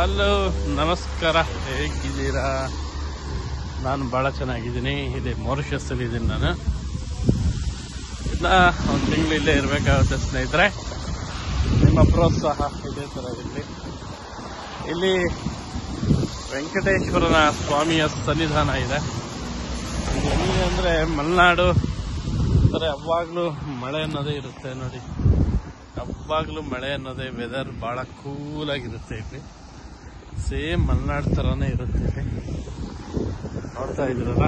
Hello, ನಮಸ್ಕಾರ. ಹೇಗಿದ್ದೀರಾ? ನಾನು ಭಾಳ ಚೆನ್ನಾಗಿದ್ದೀನಿ. ಇದೆ ಮಾರಿಷಸ್ ಅಲ್ಲಿ ಇದ್ದೀನಿ. ನಾನು ಇನ್ನ ಒಂದು ತಿಂಗಳು ಇಲ್ಲೇ ಇರಬೇಕಾಗುತ್ತೆ ಸ್ನೇಹಿತರೆ. ನಿಮ್ಮ ಪ್ರೋತ್ಸಾಹ ಇದೇ ಥರ ಇರಲಿ. ಇಲ್ಲಿ ವೆಂಕಟೇಶ್ವರನ ಸ್ವಾಮಿಯ ಸನ್ನಿಧಾನ ಇದೆ. ಎಲ್ಲಿ ಅಂದರೆ ಮಲೆನಾಡು ಅಂದರೆ ಯಾವಾಗಲೂ ಮಳೆ ಅನ್ನೋದೇ ಇರುತ್ತೆ ನೋಡಿ. ಯಾವಾಗಲೂ ಮಳೆ ಅನ್ನೋದೇ, ವೆದರ್ ಭಾಳ ಕೂಲಾಗಿರುತ್ತೆ ಇಲ್ಲಿ. ಸೇಮ್ ಮಲೆನಾಡು ಥರನೇ ಇರುತ್ತೆ ಇಲ್ಲಿ. ನೋಡ್ತಾ ಇದ್ರಲ್ಲ,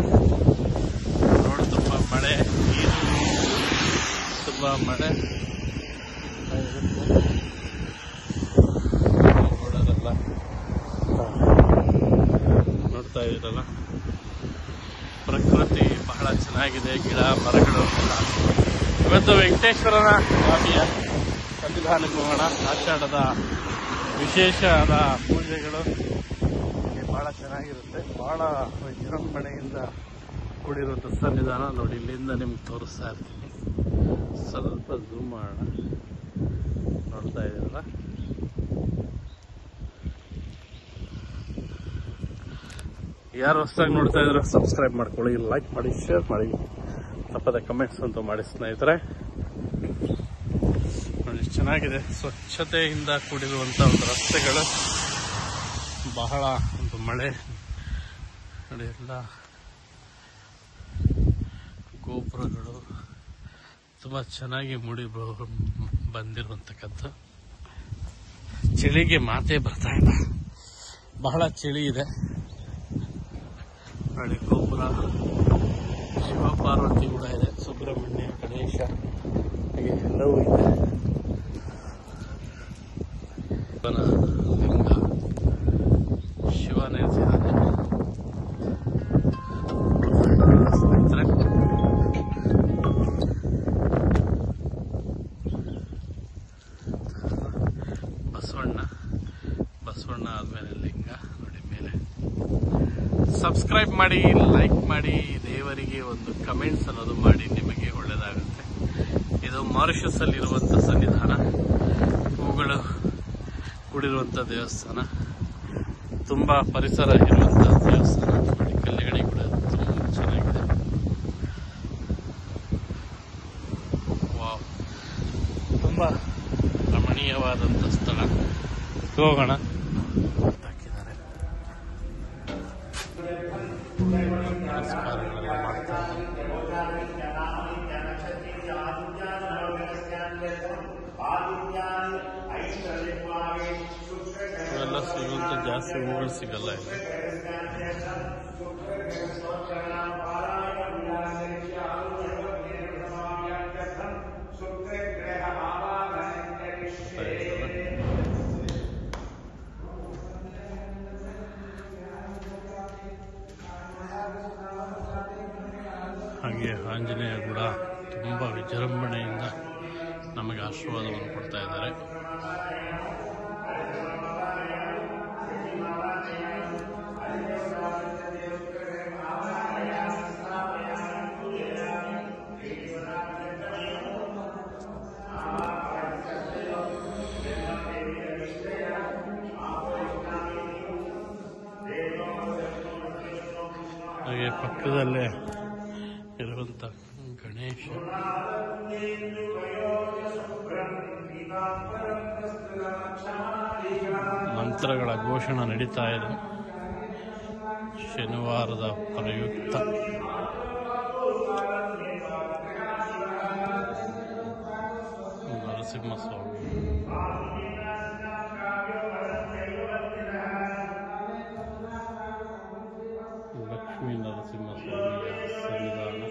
ನೋಡಿ ತುಂಬ ಮಳೆ, ನೀರು ತುಂಬ ಮಳೆ ಇರುತ್ತೆ. ನೋಡೋದಲ್ಲ, ನೋಡ್ತಾ ಇದ್ರಲ್ಲ, ಪ್ರಕೃತಿ ಬಹಳ ಚೆನ್ನಾಗಿದೆ. ಗಿಡ ಮರಗಳು ಎಲ್ಲ. ಇವತ್ತು ವೆಂಕಟೇಶ್ವರನ ಸ್ವಾಮಿಯ ಸನ್ನಿಧಾನಕ್ಕೆ ಹೋಗೋಣ. ಆಷಾಢದ ವಿಶೇಷವಾದ ಪೂಜೆಗಳು ಬಹಳ ಚೆನ್ನಾಗಿರುತ್ತೆ. ಬಹಳ ವಿಜೃಂಭಣೆಯಿಂದ ಕೂಡಿರುವಂಥ ಸನ್ನಿಧಾನ ನೋಡಿ. ಇಲ್ಲಿಂದ ನಿಮ್ಗೆ ತೋರಿಸ್ತಾ ಇರ್ತೀನಿ. ಸ್ವಲ್ಪ ಝೂಮ್ ಮಾಡೋಣ. ನೋಡ್ತಾ ಇದ್ದೀರಲ್ಲ, ಯಾರು ಹೊಸದಾಗಿ ನೋಡ್ತಾ ಇದ್ರೆ ಸಬ್ಸ್ಕ್ರೈಬ್ ಮಾಡ್ಕೊಳ್ಳಿ, ಲೈಕ್ ಮಾಡಿ, ಶೇರ್ ಮಾಡಿ, ತಪ್ಪದೆ ಕಮೆಂಟ್ಸ್ ಅಂತೂ ಮಾಡಿ ಸ್ನೇಹಿತರೆ. ನೋಡಿ, ಚೆನ್ನಾಗಿದೆ. ಸ್ವಚ್ಛತೆಯಿಂದ ಕೂಡಿರುವಂಥ ಒಂದು ರಸ್ತೆಗಳು, ಬಹಳ ಒಂದು ಮಳೆ ನೋಡಿ. ಎಲ್ಲ ಗೋಪುರಗಳು ತುಂಬ ಚೆನ್ನಾಗಿ ಬಂದಿರುವಂತಕ್ಕಂಥ. ಚಳಿಗೆ ಮಾತೇ ಬರ್ತಾ ಇಲ್ಲ, ಬಹಳ ಚಳಿ ಇದೆ ನೋಡಿ. ಗೋಪುರ, ಶಿವ ಪಾರ್ವತಿ ಕೂಡ ಇದೆ, ಸುಬ್ರಹ್ಮಣ್ಯ, ಗಣೇಶ, ಹಾಗೆ ಎಲ್ಲವೂ ಇದೆ. ಲಿಂಗ ಶಿವ ನೆಲೆಸಿದ್ದಾನೆ ಸ್ನೇಹಿತರೆ. ಬಸವಣ್ಣ ಆದ್ಮೇಲೆ ಲಿಂಗ ನೋಡಿ ಮೇಲೆ. ಸಬ್ಸ್ಕ್ರೈಬ್ ಮಾಡಿ, ಲೈಕ್ ಮಾಡಿ, ದೇವರಿಗೆ ಒಂದು ಕಮೆಂಟ್ಸ್ ಅನ್ನೋದು ಮಾಡಿ, ನಿಮಗೆ ಒಳ್ಳೆಯದಾಗುತ್ತೆ. ಇದು ಮಾರಿಷಸ್ ಅಲ್ಲಿರುವಂಥ ಸನ್ನಿಧಾನ, ಹೂಗಳು ಕೂಡಿರುವಂಥ ದೇವಸ್ಥಾನ, ತುಂಬ ಪರಿಸರ ಇರುವಂಥ ದೇವಸ್ಥಾನ ನೋಡಿ. ಕಲ್ಲಿಗಣಿ ಕೂಡ ತುಂಬ ಚೆನ್ನಾಗಿದೆ. ವಾವ್, ತುಂಬ ರಮಣೀಯವಾದಂಥ ಸ್ಥಳ. ಹೋಗೋಣ. ಹಾಕಿದ್ದಾರೆ, ನಮಸ್ಕಾರಗಳೆಲ್ಲ ಮಾಡ್ತಾ ಇವೆಲ್ಲ ಸಿಗುವಂತ ಜಾಸ್ತಿ ಹೂಗಳು ಸಿಗಲ್ಲ ಇಲ್ಲಿ. ಹಾಗೆ ಆಂಜನೇಯ ಕೂಡ ತುಂಬ ವಿಜೃಂಭಣೆಯಿಂದ ನಮಗೆ ಆಶೀರ್ವಾದವನ್ನು ಕೊಡ್ತಾ ಇದ್ದಾರೆ. ಹಾಗೆ ಪಕ್ಕದಲ್ಲೇ ಇರುವಂತ ಗಣೇಶ, ಮಂತ್ರಗಳ ಘೋಷಣೆ ನಡೀತಾ ಇದೆ. ಶನಿವಾರದ ಪ್ರಯುಕ್ತ ನರಸಿಂಹಸ್ವಾಮಿ, ಲಕ್ಷ್ಮೀ ನರಸಿಂಹಸ್ವಾಮಿಯ ಸನ್ನಿಧಾನ.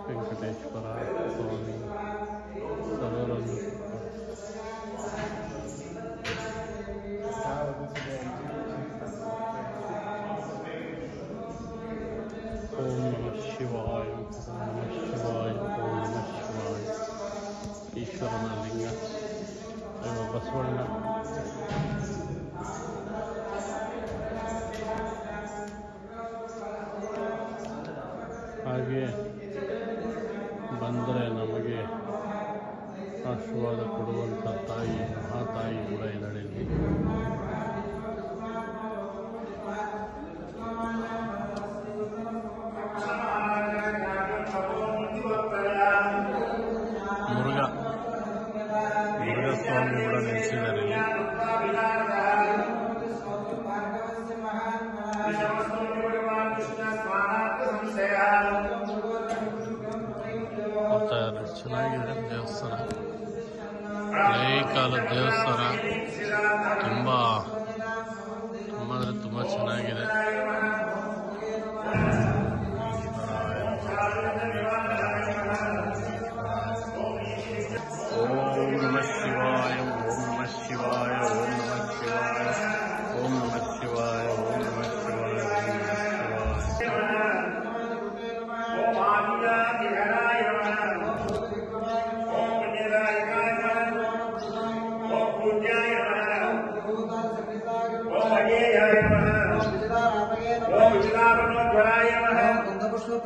ವೆಂಕಟೇಶ್ವರ ಬಸವಣ್ಣ, ಹಾಗೆ ಬಂದರೆ ನಮಗೆ ಆಶೀರ್ವಾದ ಕೊಡುವಂಥ ತಾಯಿ, ಮಹಾತಾಯಿ ಕೂಡ ಇದ್ದಾಳೆ ಇಲ್ಲಿ. ಮುರುಘಾ ಸ್ವಾಮಿ ಕೂಡ ನೆಲೆಸಿದ್ದಾರೆ ಇಲ್ಲಿ. ಚೆನ್ನಾಗಿದೆ ದೇವಸ್ಥಾನ, ಹಳೆಯ ಕಾಲದ ದೇವಸ್ಥಾನ, ತುಂಬ ಅಂದರೆ ತುಂಬ ಚೆನ್ನಾಗಿದೆ. ಓಂ ನಮಃ ಶಿವಾಯ, ಓಂ ನಮಃ ಶಿವಾಯ, ಓಂ ನಮಃ ಶಿವಾಯ, ಓಂ ನಮಃ ಶಿವಾಯ, ಓಂ ನಮಃ ಶಿವಾಯ,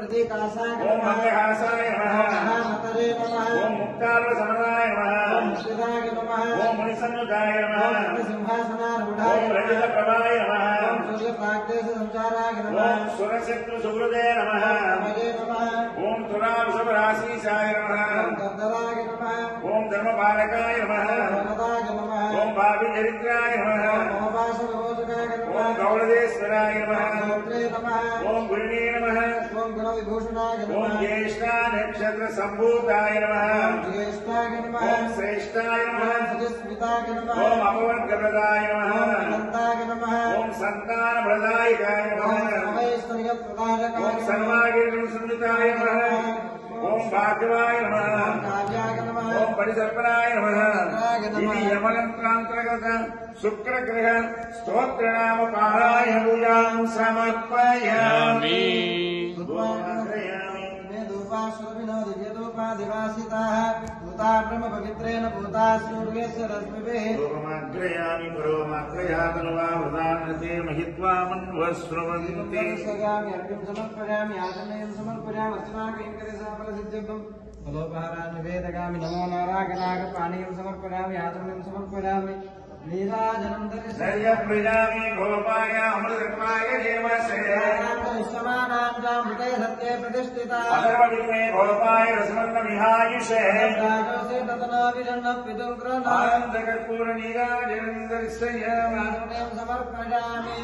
प्रतीकासाय नमः, मतरे नमः, ओम मुक्तालसमनाय नमः, ओम श्रीराय नमः, ओम मणिसन्नुताय नमः, ओम सिंहासनारूढ़ाय नमः, ओम रजतप्रभाय नमः, ओम सूर्यप्राग्देश संचाराय नमः, ओम सुरशत्रु सुहृदे नमः, नमः ओम तुरावृषभराशीसाय नमः, ओम दर्दराय नमः, ओम धर्मपालकाय नमः, ओम नमः, ओम भाविचरित्राय नमः, ओम मोहवासविमोचकाय नमः, ओम गौरदेश्वराय नमः, ओम गुरुणे नमः, ओम गुणविभूषणाय नमः, ओम ज्येष्ठा नक्षत्र संभूताय नमः, ओम ज्येष्ठाय नमः, ओम श्रेष्ठाय नमः, सुस्मिताय नमः, ओम अपवर्गप्रदाय नमः, ओम अनन्ताय नमः, ओम संतानप्रदायकाय नमः, ओम ऐश्वर्यप्रदायकाय नमः, ओम सर्वागीर्णसंयुताय नमः, ओम भाग्यवाय नमः, ओम काव्याय नमः, ओम परिसर्पणाय नमः, इति यमनन्त्रान्तर्गत शुक्रग्रह स्तोत्रनाम पारायण पूजां समर्पयामि। भूता ब्रह्म पवित्रेण भूता सूर्यस्य रश्मिभिः रूपमाग्रयामि पुरोमाग्रयातनुवावृतान्नते महित्वा मन्वस्रवन्ति सगामि अर्घ्यं समर्पयामि आचमनीयं समर्पयामि अर्चनाकैङ्कर्यसाफलसिद्ध्यर्थं फलोपहारान् निवेदयामि नमो नारायणाय पानीयं समर्पयामि आचमनीयं समर्पयामि नीराजनं दर्शयामि गोपाय अमृतत्वाय देवस्य विश्वमानान्तामृते सत्ये प्रतिष्ठिता अथर्वविद्मे गोपाय रसमन्नमिहायुषे राजोसे ततनाविरन्नः पितुग्रहणानन्दकर्पूरनीराजनं दर्शयामि समर्पयामि